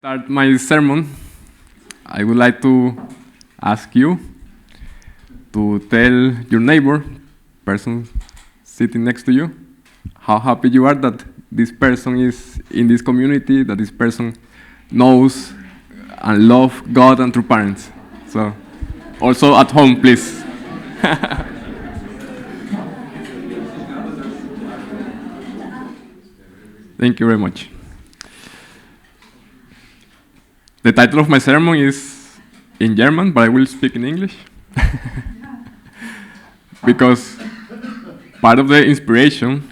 Start my sermon, I would like to ask you to tell your neighbor, person sitting next to you, how happy you are that this person is in this community, that this person knows and loves God and true parents. So, also at home, please. Thank you very much. The title of my sermon is in German, but I will speak in English. Because part of the inspiration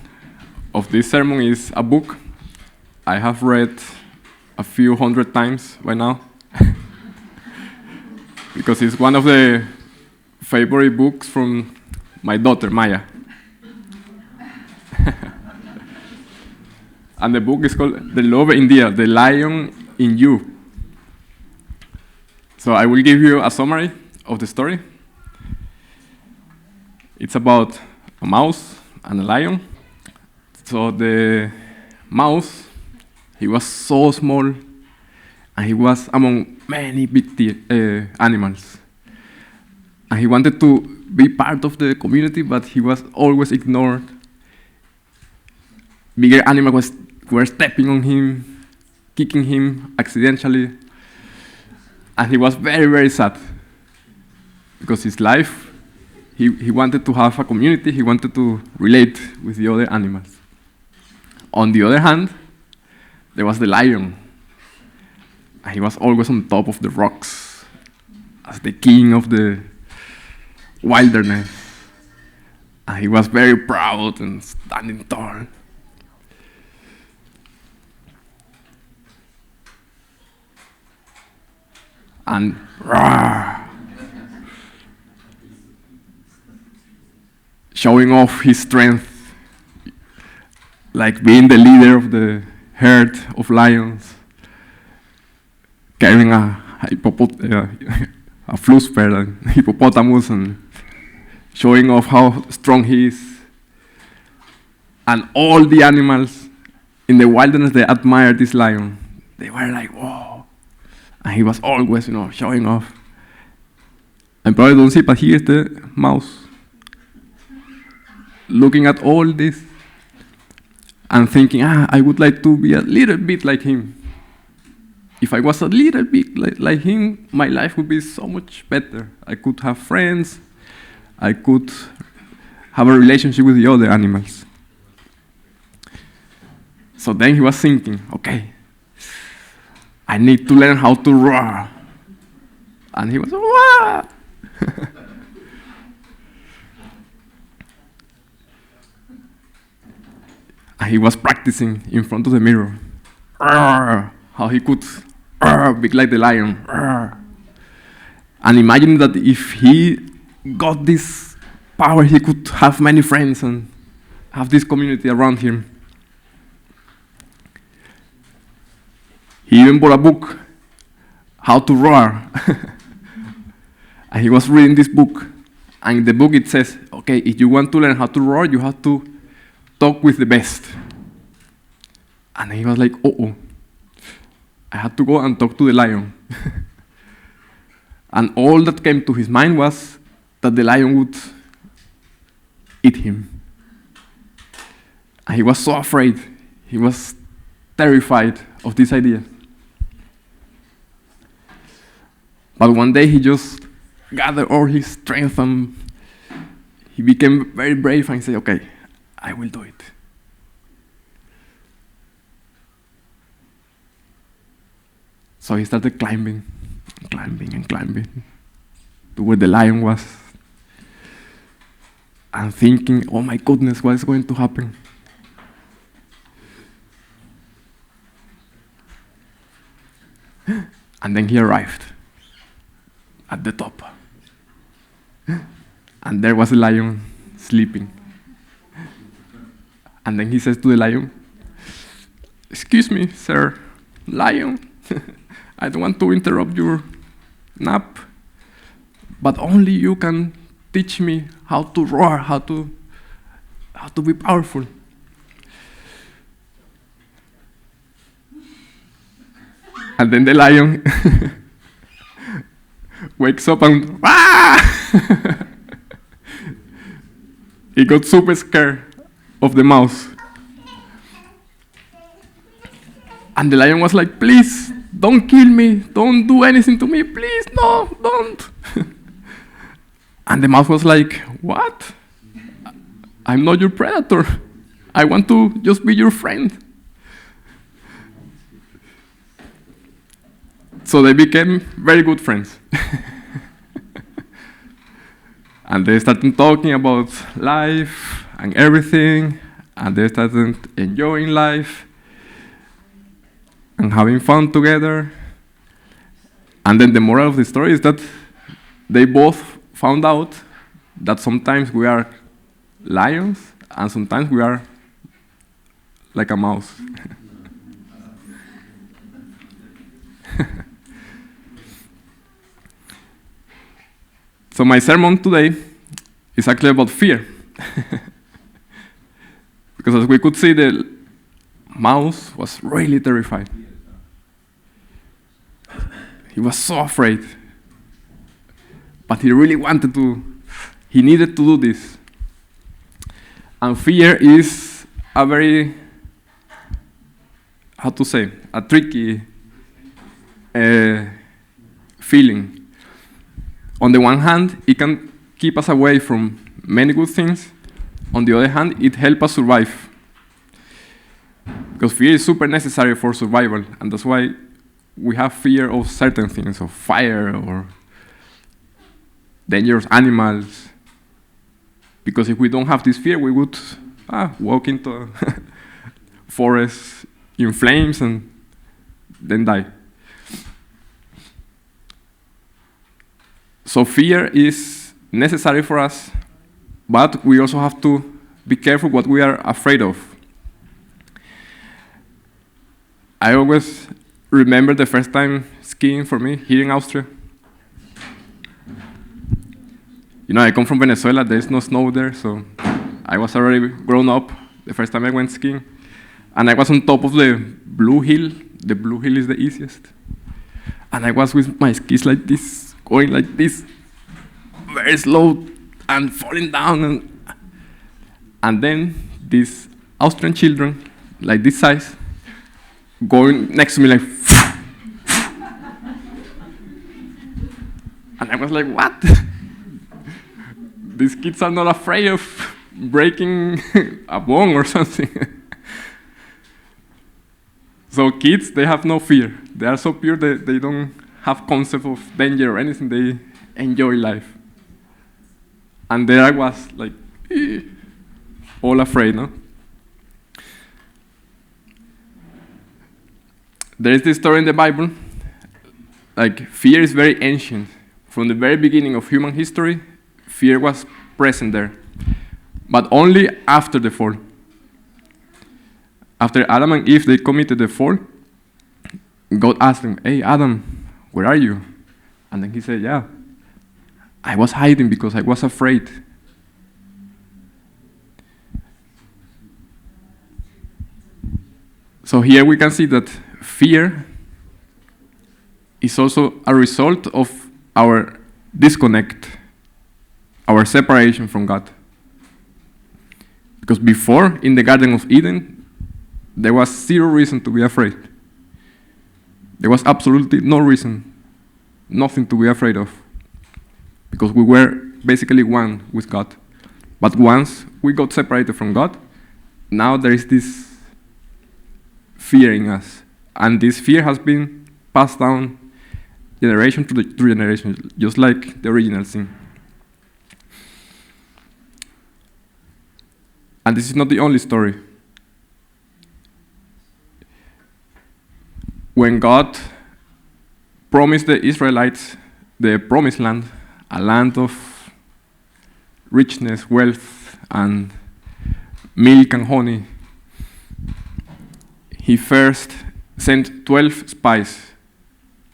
of this sermon is a book I have read a few hundred times by now. Because it's one of the favorite books from my daughter, Maya. And the book is called The Lobe in Dir, The Lion in You. So I will give you a summary of the story. It's about a mouse and a lion. So the mouse, he was so small, and he was among many big animals. And he wanted to be part of the community, but he was always ignored. Bigger animals were stepping on him, kicking him accidentally. And he was very, very sad. Because his life, he wanted to have a community, he wanted to relate with the other animals. On the other hand, there was the lion. And he was always on top of the rocks, as the king of the wilderness. And he was very proud and standing tall. And roar, showing off his strength, like being the leader of the herd of lions, carrying a flusper, a hippopotamus, and showing off how strong he is. And all the animals in the wilderness, they admired this lion. They were like, whoa. And he was always, showing off. And probably don't see, but here's the mouse, looking at all this and thinking, I would like to be a little bit like him. If I was a little bit like him, my life would be so much better. I could have friends. I could have a relationship with the other animals. So then he was thinking, okay, I need to learn how to roar. And he was, wah! And he was practicing in front of the mirror. Roar, how he could be like the lion. Roar. And imagine that if he got this power, he could have many friends and have this community around him. He even bought a book, How to Roar. And he was reading this book. And in the book it says, okay, if you want to learn how to roar, you have to talk with the best. And he was like, uh-oh. I had to go and talk to the lion. And all that came to his mind was that the lion would eat him. And he was so afraid. He was terrified of this idea. But one day he just gathered all his strength and he became very brave and said, okay, I will do it. So he started climbing to where the lion was and thinking, oh my goodness, what is going to happen? And then he arrived at the top. And there was the lion sleeping. And then he says to the lion, excuse me, sir, lion, I don't want to interrupt your nap, but only you can teach me how to roar, how to be powerful. And then the lion wakes up and he got super scared of the mouse. And the lion was like, please, don't kill me. Don't do anything to me. Please, no, don't. And the mouse was like, what? I'm not your predator. I want to just be your friend. So they became very good friends. And they started talking about life and everything. And they started enjoying life and having fun together. And then the moral of the story is that they both found out that sometimes we are lions and sometimes we are like a mouse. So my sermon today is actually about fear. Because as we could see, the mouse was really terrified. He was so afraid. But he really wanted to, he needed to do this. And fear is a very, how to say, a tricky feeling. On the one hand, it can keep us away from many good things. On the other hand, it helps us survive. Because fear is super necessary for survival, and that's why we have fear of certain things, of fire or dangerous animals. Because if we don't have this fear, we would walk into a forest in flames and then die. So fear is necessary for us, but we also have to be careful what we are afraid of. I always remember the first time skiing for me here in Austria. You know, I come from Venezuela, there's no snow there, so I was already grown up the first time I went skiing. And I was on top of the blue hill. The blue hill is the easiest. And I was with my skis like this, going like this, very slow, and falling down. And then these Austrian children, like this size, going next to me like, and I was like, what? These kids are not afraid of breaking a bone or something. So kids, they have no fear. They are so pure that they don't have concept of danger or anything. They enjoy life. And there I was, like, all afraid, no? There is this story in the Bible, like, fear is very ancient. From the very beginning of human history, fear was present there, but only after the fall. After Adam and Eve, they committed the fall, God asked them, hey, Adam, where are you? And then he said, yeah, I was hiding because I was afraid. So here we can see that fear is also a result of our disconnect, our separation from God. Because before, in the Garden of Eden, there was zero reason to be afraid. There was absolutely no reason, nothing to be afraid of. Because we were basically one with God. But once we got separated from God, now there is this fear in us. And this fear has been passed down generation to generation, just like the original sin. And this is not the only story. When God promised the Israelites the promised land, a land of richness, wealth, and milk and honey, he first sent 12 spies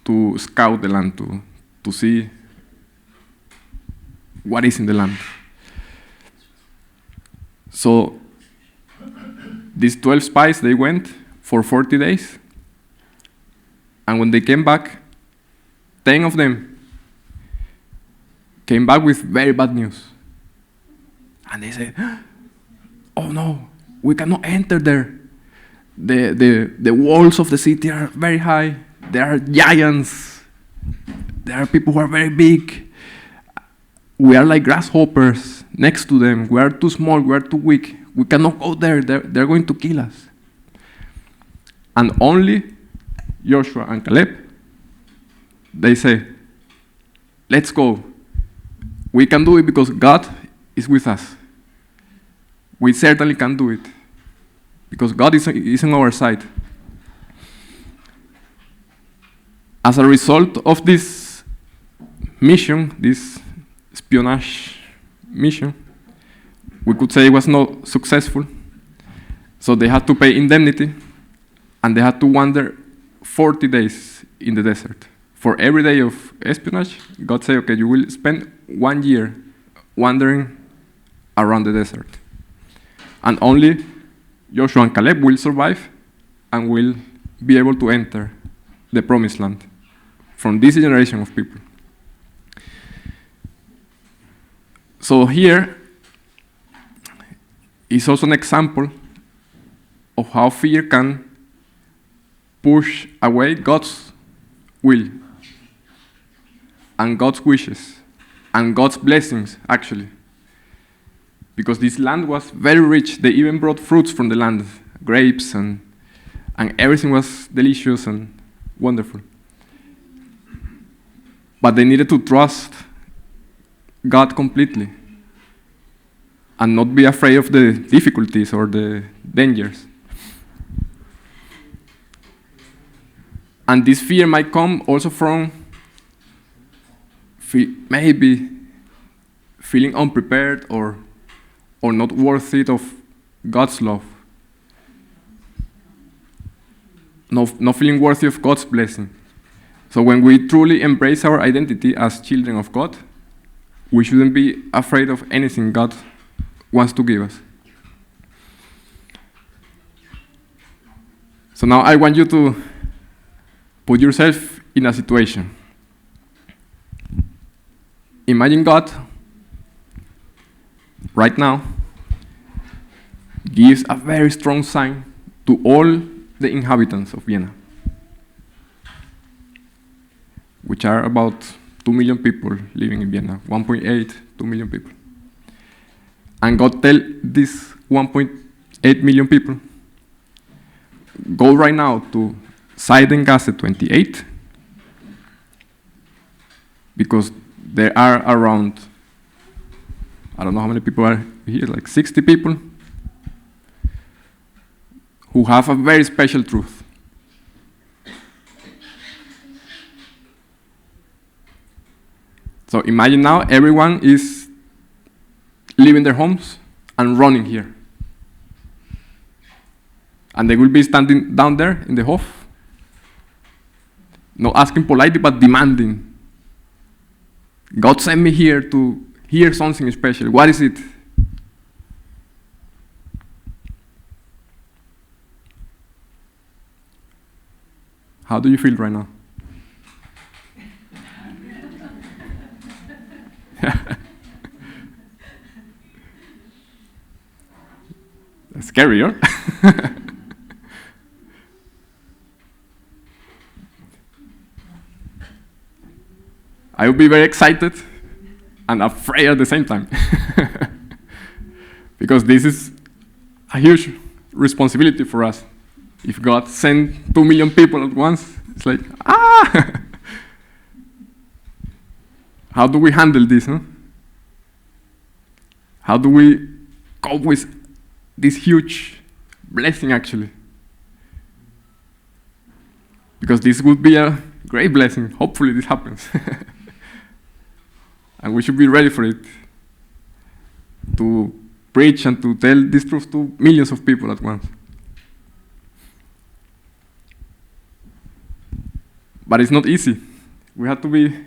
to scout the land, to see what is in the land. So these 12 spies, they went for 40 days, And when they came back, 10 of them came back with very bad news. And they said, oh no, we cannot enter there. The walls of the city are very high. There are giants. There are people who are very big. We are like grasshoppers next to them. We are too small. We are too weak. We cannot go there. They're going to kill us. And only Joshua and Caleb, they say, let's go. We can do it because God is with us. We certainly can do it because God is on our side. As a result of this mission, this espionage mission, we could say it was not successful. So they had to pay indemnity, and they had to wander 40 days in the desert. For every day of espionage, God said, okay, you will spend 1 year wandering around the desert. And only Joshua and Caleb will survive and will be able to enter the promised land from this generation of people. So here is also an example of how fear can push away God's will and God's wishes and God's blessings, actually. Because this land was very rich. They even brought fruits from the land, grapes, and everything was delicious and wonderful. But they needed to trust God completely and not be afraid of the difficulties or the dangers. And this fear might come also from maybe feeling unprepared or not worthy of God's love. Not feeling worthy of God's blessing. So when we truly embrace our identity as children of God, we shouldn't be afraid of anything God wants to give us. So now I want you to put yourself in a situation. Imagine God right now gives a very strong sign to all the inhabitants of Vienna, which are about 2 million people living in Vienna, 1.8, 2 million people. And God tell these 1.8 million people, go right now to Seidengasse 28, because there are around, I don't know how many people are here, like 60 people, who have a very special truth. So imagine now everyone is leaving their homes and running here. And they will be standing down there in the Hof, not asking politely, but demanding. God sent me here to hear something special. What is it? How do you feel right now? That's scary, huh? I would be very excited and afraid at the same time. Because this is a huge responsibility for us. If God sent 2 million people at once, it's like, How do we handle this, huh? How do we cope with this huge blessing, actually? Because this would be a great blessing. Hopefully this happens. And we should be ready for it. To preach and to tell this truth to millions of people at once. But it's not easy. We have to be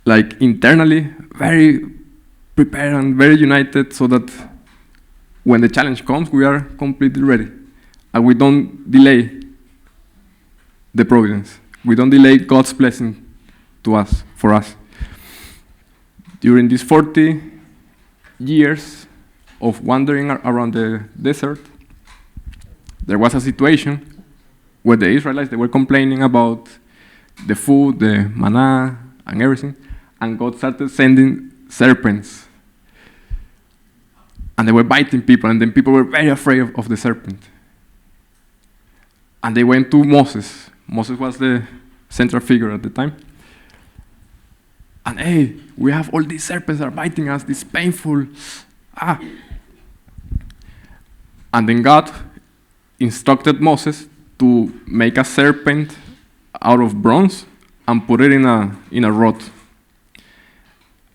like internally very prepared and very united so that when the challenge comes, we are completely ready and we don't delay the providence. We don't delay God's blessing to us, for us. During these 40 years of wandering around the desert, there was a situation where the Israelites, they were complaining about the food, the manna, and everything, and God started sending serpents. And they were biting people, and then people were very afraid of the serpent. And they went to Moses. Moses was the central figure at the time. And hey, we have all these serpents that are biting us, this painful, And then God instructed Moses to make a serpent out of bronze and put it in a rod.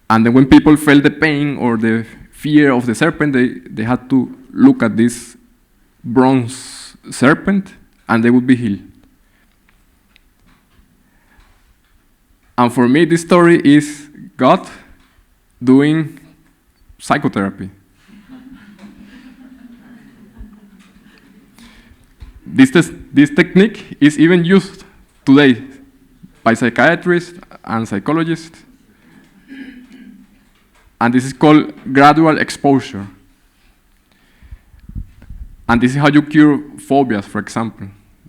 And then when people felt the pain or the fear of the serpent, they had to look at this bronze serpent and they would be healed. And for me, this story is God doing psychotherapy. This technique is even used today by psychiatrists and psychologists. And this is called gradual exposure. And this is how you cure phobias, for example.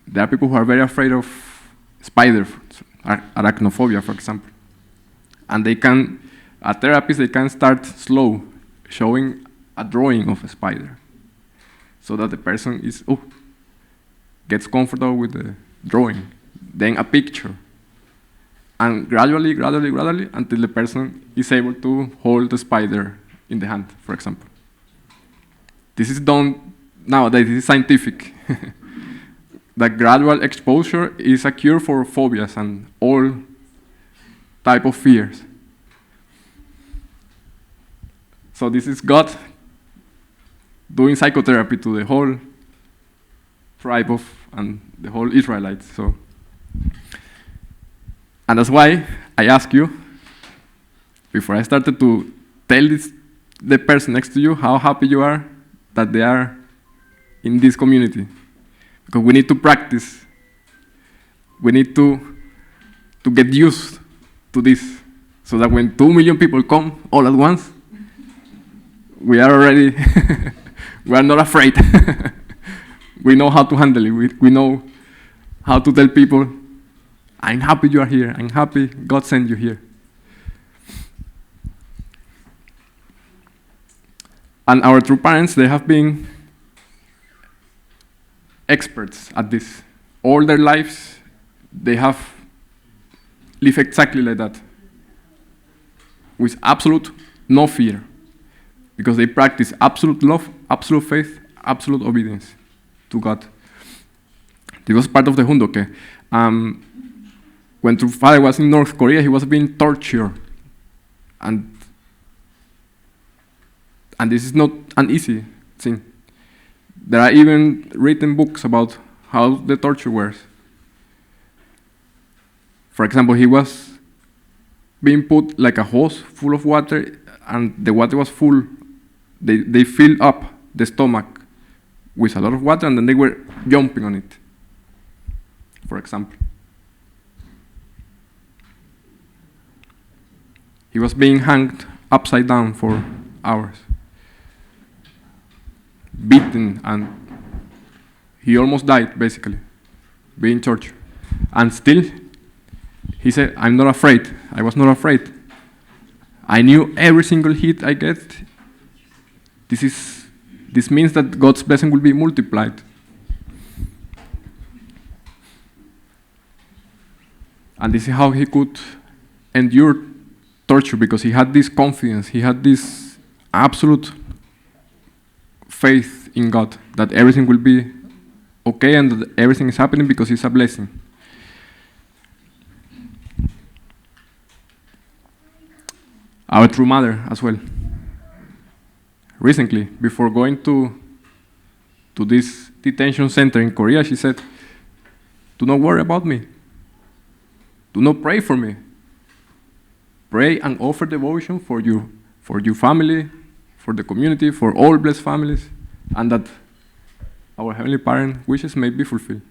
There are people who are very afraid of spiders, arachnophobia, for example. And therapists, they can start slow, showing a drawing of a spider, so that the person gets comfortable with the drawing, then a picture, and gradually, until the person is able to hold the spider in the hand, for example. This is done nowadays, this is scientific. The gradual exposure is a cure for phobias and all type of fears. So this is God doing psychotherapy to the whole tribe and the whole Israelites. And that's why I ask you, before I started, to tell the person next to you how happy you are that they are in this community. Because we need to practice. We need to get used to this, so that when 2 million people come all at once, we are already, we are not afraid. We know how to handle it. We know how to tell people, I'm happy you are here. I'm happy God sent you here. And our true parents, they have been experts at this. All their lives, they have lived exactly like that, with absolute no fear, because they practice absolute love, absolute faith, absolute obedience to God. This was part of the Hundoke. When True Father was in North Korea, he was being tortured. And this is not an easy thing. There are even written books about how the torture works. For example, he was being put like a hose full of water, and the water was full. They filled up the stomach with a lot of water, and then they were jumping on it, for example. He was being hanged upside down for hours, beaten, and he almost died, basically, being tortured. And still, he said, I'm not afraid. I was not afraid. I knew every single hit I get, this means that God's blessing will be multiplied. And this is how he could endure torture, because he had this confidence, he had this absolute faith in God, that everything will be okay and that everything is happening because it's a blessing. Our true mother as well. Recently, before going to this detention center in Korea, she said, do not worry about me. Do not pray for me. Pray and offer devotion for your family, for the community, for all blessed families, and that our Heavenly Parent wishes may be fulfilled.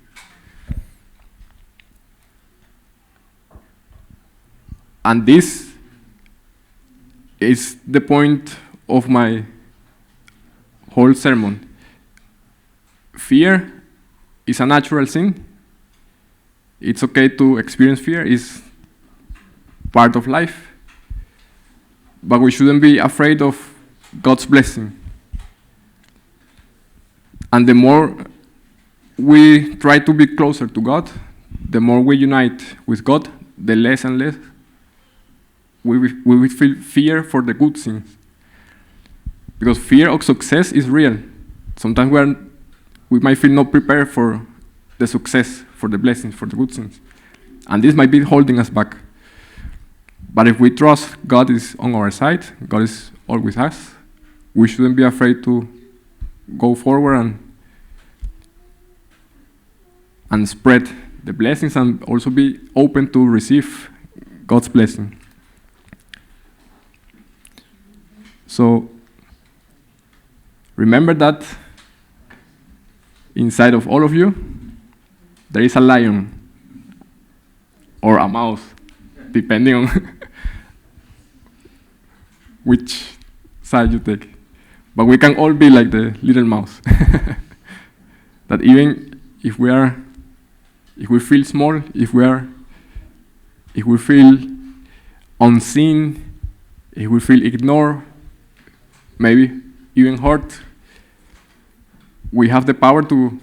And this is the point of my whole sermon. Fear is a natural thing. It's okay to experience fear. It's part of life. But we shouldn't be afraid of God's blessing. And the more we try to be closer to God, the more we unite with God, the less and less we will feel fear for the good things. Because fear of success is real. Sometimes we might feel not prepared for the success, for the blessings, for the good things. And this might be holding us back. But if we trust God is on our side, God is always us, we shouldn't be afraid to go forward and spread the blessings and also be open to receive God's blessing. So remember that inside of all of you, there is a lion or a mouse, depending on which side you take. But we can all be like the little mouse. That even if we feel small, if we feel unseen, if we feel ignored, maybe even hurt, we have the power to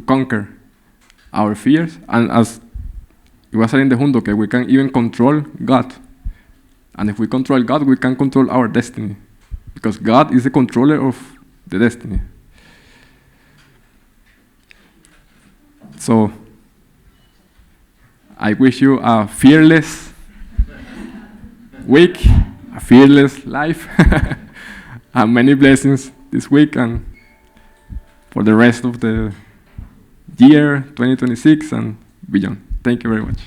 conquer our fears. And as it was said in the Hundo, okay, we can even control God. And if we control God, we can control our destiny. Because God is the controller of the destiny. So, I wish you a fearless week, a fearless life, and many blessings this week and for the rest of the year 2026 and beyond. Thank you very much.